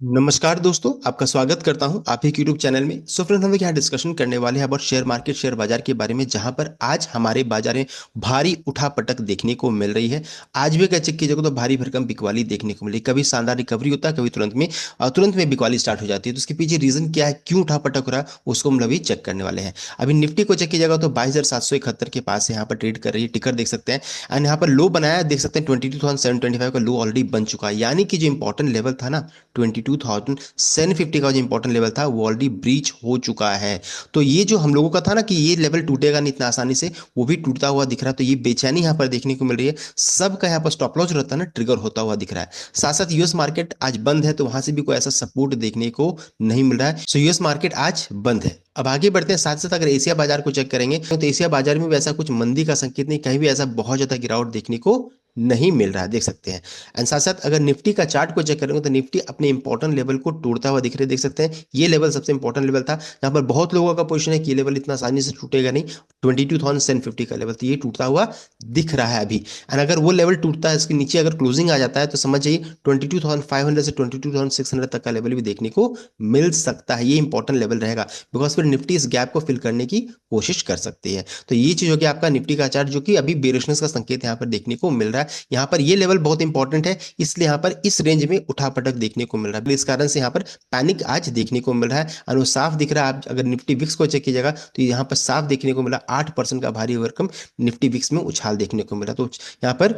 नमस्कार दोस्तों, आपका स्वागत करता हूं आप ही यूट्यूब चैनल में। सो फ्रेंड्स, हम लोग यहाँ डिस्कशन करने वाले हैं अबाउट शेयर मार्केट, शेयर बाजार के बारे में, जहां पर आज हमारे बाजार में भारी उठापटक देखने को मिल रही है। आज भी अगर चेक कीजिएगा तो भारी भरकम बिकवाली देखने को मिली। कभी शानदार रिकवरी होता है, कभी तुरंत में बिकवाली स्टार्ट हो जाती है। तो उसके पीछे रीजन क्या है, क्यों उठापटक हो रहा है, उसको हम अभी चेक करने वाले हैं। अभी निफ्टी को चेक कीजिएगा तो 22,771 के पास यहाँ पर ट्रेड कर रही है, टिकर देख सकते हैं। एंड यहाँ पर लो बनाया देख सकते हैं, 22,725 का लो ऑलरेडी बन चुका है। यानी कि जो इंपॉर्टेंट लेवल था ना, 22,750 का जो इंपॉर्टेंट लेवल था वो ऑलरेडी ब्रीच हो चुका है। तो ये जो हम लोगों का था ना कि ये लेवल टूटेगा नहीं इतना आसानी से, वो भी टूटता हुआ दिख रहा है। तो ये बेचैनी यहाँ पर देखने को मिल रही है। सबका यहाँ पर स्टॉप लॉस रहता है ना, ट्रिगर होता हुआ दिख रहा है। साथ साथ यूएस मार्केट आज बंद है, तो वहां से भी कोई ऐसा सपोर्ट देखने को नहीं मिल रहा है। सो यूएस मार्केट आज बंद है। अब आगे बढ़ते हैं। साथ साथ अगर एशिया बाजार को चेक करेंगे तो एशिया बाजार में भी ऐसा कुछ मंदी का संकेत नहीं, कहीं भी ऐसा बहुत ज्यादा गिरावट देखने को नहीं मिल रहा है, देख सकते हैं। एंड साथ साथ अगर निफ्टी का चार्ट को चेक करेंगे तो निफ्टी अपने इंपॉर्टेंट लेवल को तोड़ता हुआ दिख रहे, देख सकते हैं। ये लेवल सबसे इंपॉर्टेंट लेवल था, जहां पर बहुत लोगों का पोजीशन है कि ये लेवल इतना आसानी से टूटेगा नहीं। 22,750 का लेवल, तो ये टूटता हुआ दिख रहा है अभी। एंड अगर वो लेवल टूटता है, इसके नीचे अगर क्लोजिंग आ जाता है, तो समझ जाइए 22,500 से 22,600 तक का लेवल भी देखने को मिल सकता है। ये इंपॉर्टेंट लेवल रहेगा, बिकॉज फिर निफ्टी इस गैप को फिल करने की कोशिश कर सकती है। तो ये चीज हो गया आपका निफ्टी का चार्ट, जो कि अभी बेरिशनेस का संकेत यहाँ पर देखने को मिल रहा है। यहाँ पर ये लेवल बहुत इंपॉर्टेंट है, इसलिए यहाँ पर इस रेंज में उठापटक देखने को मिल रहा है। इस कारण से यहाँ पर पैनिक आज देखने को मिल रहा है। और वो साफ दिख रहा है। आप अगर निफ्टी विक्स को चेक कीजिएगा तो यहाँ पर साफ देखने को मिला 8% का भारी ओवरकम निफ्टी विक्स में उछाल देखने को मिला। तो यहाँ पर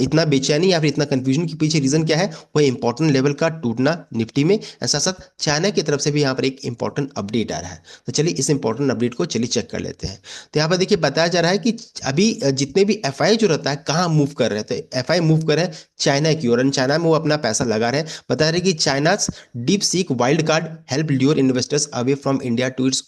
इतना बेचैनी या फिर इतना कंफ्यूजन के पीछे रीजन क्या है, वह इंपॉर्टेंट लेवल का टूटना निफ्टी में। साथ साथ चाइना की तरफ से भी यहाँ पर एक इंपॉर्टेंट अपडेट आ रहा है। तो चलिए इस इंपॉर्टेंट अपडेट को चलिए चेक कर लेते हैं। तो यहाँ पर देखिए बताया जा रहा है कि अभी जितने भी एफआई जो रहता है कहाँ मूव कर रहे हैं, तो एफआई मूव कर रहे हैं चाइना की ओर। चाइना में वो अपना पैसा लगा रहे हैं। बता रहे कि China's DeepSeek wild card help lure investors away from India to its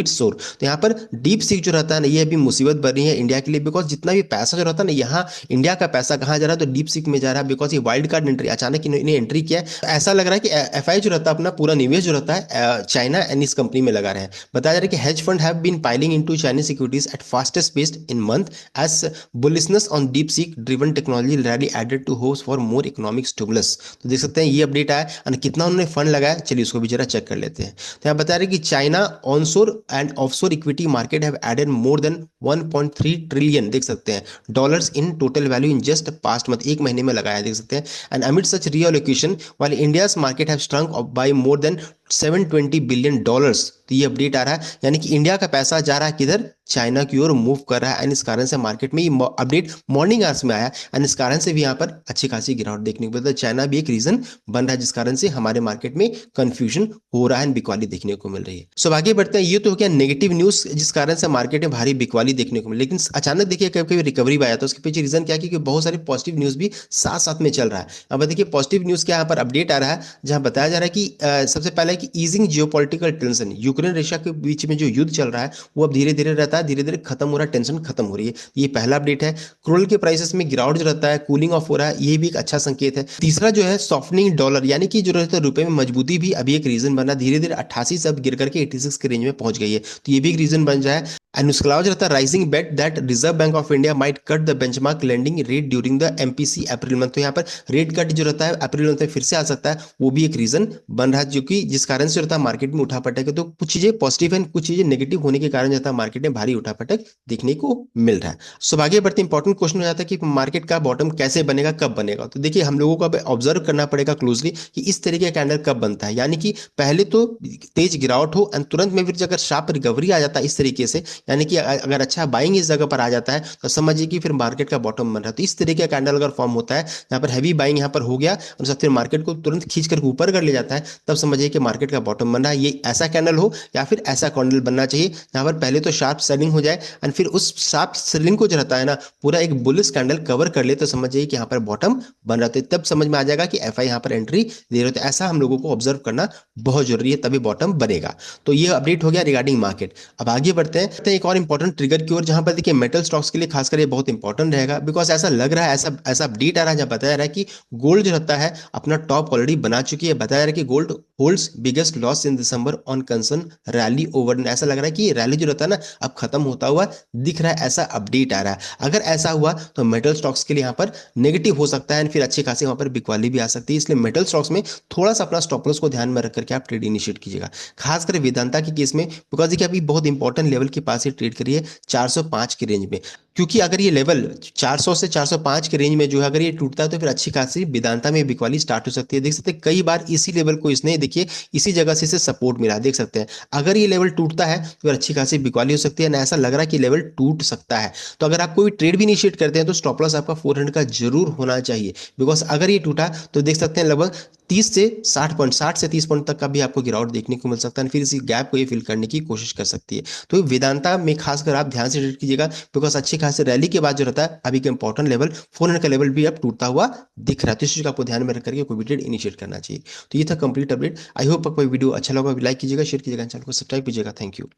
shore. तो यहाँ पर डीप सीक जो रहता है ना, ये अभी मुसीबत बन रही है इंडिया के लिए, बिकॉज जितना भी पैसा जो रहता है ना, यहाँ इंडिया का पैसा कहाँ जा रहा है, तो डीप सीक में जा रहा है। बिकॉज ये वाइल्ड कार्ड एंट्री अचानक इन्हें एंट्री किया है, तो ऐसा लग रहा है कि एफआई जो रहता है अपना पूरा निवेश जो रहता है चाइना एंड इस कंपनी में लगा रहे हैं। बताया जा रहा है कि hedge fund have been piling into Chinese securities at fastest pace in month as bullishness on DeepSeek driven technology rally added to host for more economic stimulus. तो देख सकते हैं ये अपडेट आया और कितना उन्होंने फंड लगाया, चलिए उसको भी जरा चेक कर लेते हैं। तो यहाँ बता रहे कि China onshore and offshore equity market have added more than 1.3 trillion, देख सकते हैं, dollars in total value in just past month, एक महीने में लगाया, देख सकते हैं। And amid such reallocation while India's market have shrunk by more than 720 billion dollars. तो ये अपडेट आ रहा है, यानी कि इंडिया का पैसा जा रहा है किधर, चाइना की ओर मूव कर रहा है। एंड इस कारण से मार्केट में ये अपडेट मॉर्निंग आवर्स में आया। एंड इस कारण से भी यहाँ पर अच्छी खासी गिरावट देखने को मिलता है। चाइना भी एक रीजन बन रहा है जिस कारण से हमारे मार्केट में कंफ्यूजन हो रहा है, बिकवाली देखने को मिल रही है। सो आगे बढ़ते हैं। ये तो हो गया नेगेटिव न्यूज जिस कारण से मार्केट में भारी बिकवाली देखने को मिली। लेकिन अचानक देखिए कभी कभी रिकवरी भी आया, तो उसके पीछे रीजन क्या है कि बहुत सारे पॉजिटिव न्यूज भी साथ साथ में चल रहा है। अब देखिए पॉजिटिव न्यूज क्या यहाँ पर अपडेट आ रहा है, जहां बताया जा रहा है कि सबसे पहले कि easing geopolitical tension, Ukraine Russia के बीच में जो युद्ध चल रहा है वो अब धीरे धीरे रहता है, धीरे धीरे खत्म हो रहा है, टेंशन खत्म हो रही है। ये पहला अपडेट है। क्रूड के प्राइसेस में गिरावट जो रहता है, कूलिंग ऑफ हो रहा है, ये भी एक अच्छा संकेत है। तीसरा जो है सॉफ्टनिंग डॉलर, यानी कि जो रहता है रुपए में मजबूती भी अभी एक रीजन बना, धीरे धीरे 88 से अब गिर करके 86 के रेंज में पहुंच गई है। तो ये भी एक रीजन बन जाए। एंड उसके अलावा जो रहता है rising bet that Reserve Bank of India might cut the benchmark lending rate during the MPC April month. तो यहाँ पर रेट कट जो रहता है अप्रैल मंथ में फिर से आ सकता है, वो भी एक रीजन बन रहा है, जो कि जिस कारण से रहता है मार्केट में उठापटक है। तो कुछ चीजें पॉजिटिव है, कुछ चीजें नेगेटिव होने के कारण रहता है मार्केट में भारी उठापटक देखने को मिल रहा है। सो आगे बढ़ते इंपॉर्टेंट क्वेश्चन हो जाता है कि मार्केट का बॉटम कैसे बनेगा, कब बनेगा। तो देखिए हम लोगों को अब ऑब्जर्व करना पड़ेगा क्लोजली कि इस तरीके का कैंडल कब बनता है, यानी कि पहले तो तेज गिरावट हो एंड तुरंत में फिर अगर शार्प रिकवरी आ जाता है इस तरीके से, यानी कि अगर अच्छा बाइंग इस जगह पर आ जाता है, तो समझिए कि फिर मार्केट का बॉटम बन रहा है। तो इस तरीके का कैंडल अगर फॉर्म होता है, यहाँ पर हैवी बाइंग यहाँ पर हो गया और फिर मार्केट को तुरंत खींच कर ऊपर कर ले जाता है, तब समझिए कि मार्केट का बॉटम बन रहा है। ये ऐसा कैंडल हो या फिर ऐसा कैंडल बनना चाहिए यहाँ पर पहले तो शार्प सेलिंग हो जाए एंड फिर उस शार्प सेलिंग को जो रहता है ना पूरा एक बुलिश कैंडल कवर कर ले, तो समझिए कि यहाँ पर बॉटम बन रहा है। तब समझ में आ जाएगा कि एफआई यहाँ पर एंट्री दे रहे हो। ऐसा हम लोगों को ऑब्जर्व करना बहुत जरूरी है, तभी बॉटम बनेगा। तो ये अपडेट हो गया रिगार्डिंग मार्केट। अब आगे बढ़ते हैं एक और इंपॉर्टेंट ट्रिगर की ओर, जहां पर देखिए मेटल स्टॉक्स के लिए खासकर ये बहुत इंपॉर्टेंट रहेगा, बिकॉज ऐसा लग रहा है, ऐसा ऐसा अपडेट आ रहा है जहां बताया जा रहा है कि गोल्ड जो रहता है अपना टॉप ऑलरेडी बना चुकी है। बताया जा रहा है कि gold holds biggest loss in December on concern rally over. ऐसा लग रहा है कि ये रैली जो रहता है ना अब खत्म होता हुआ दिख रहा है, ऐसा अपडेट आ रहा है। अगर ऐसा हुआ तो मेटल स्टॉक्स के लिए यहाँ पर नेगेटिव हो सकता है, फिर अच्छी खासी वहां पर बिकवाली भी आ सकती है। इसलिए मेटल स्टॉक्स में थोड़ा सा अपना स्टॉप लॉस को ध्यान में रख करके आप ट्रेड इनिशिएट कीजिएगा, खासकर वेदांता की केस में, बिकॉज देखिए अभी बहुत इंपॉर्टेंट लेवल के पास ही ट्रेड करिए 405 के रेंज में। क्योंकि अगर ये लेवल 400 से 405 के रेंज में जो है अगर ये टूटता है तो फिर अच्छी खासी वेदांता में बिकवाली स्टार्ट हो सकती है। देख सकते हैं कई बार इसी लेवल को इसने देखिए इसी जगह से इसे सपोर्ट मिला है, देख सकते हैं। अगर ये लेवल टूटता है तो फिर अच्छी खासी बिकवाली हो सकती है ना, ऐसा लग रहा है कि लेवल टूट सकता है। तो अगर आप कोई ट्रेड भी इनिशिएट करते हैं तो स्टॉप लॉस आपका 400 का जरूर होना चाहिए, बिकॉज अगर ये टूटा तो देख सकते हैं लगभग 30 से 60 पॉइंट, 60 से 30 पॉइंट तक का भी आपको गिरावट देखने को मिल सकता है, फिर इसी गैप को ये फिल करने की कोशिश कर सकती है। तो वेदांता में खासकर आप ध्यान से ट्रेड कीजिएगा, बिकॉज अच्छी खासी रैली के बाद जो रहता है अभी का इंपॉर्टेंट लेवल 400 का लेवल भी अब टूटता हुआ दिख रहा है। तो इस चीज को आपको ध्यान में रख करके कोई भी ट्रेड इनिशिएट करना चाहिए। तो ये था कंप्लीट अपडेट। आई होप आपको वीडियो अच्छा लगा, लाइक कीजिएगा, शेयर कीजिएगा, चैनल को सब्सक्राइब कीजिएगा। Thank you.